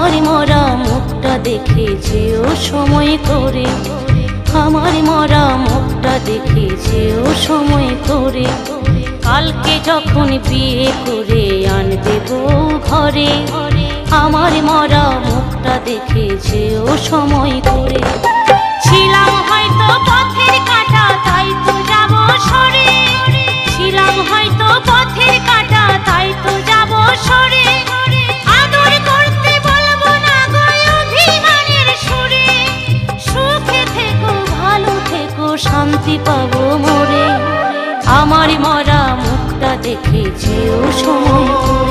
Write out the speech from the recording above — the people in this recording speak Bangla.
আমার মরা মুখটা দেখেছে ও সময় করে, আমার মরা মুখটা দেখেছে ও সময় করে। কালকে যখন বিয়ে করে আনবে বউ ঘরে, আমার মরা মুখটা দেখেছে ও সময় করে। ছিলাম হয়তো পথের কাঁটা তাই তো যাব সরে, ছিলাম হয়তো পথের কাঁটা তাই তো যাব সরে। আদর করতে বলবো না গো অভিমানের সুরে, সুখে থেকো ভালো থেকো শান্তি পাবো মোরে। আমার মরা মুখটা দেখেছে ও সময় করে।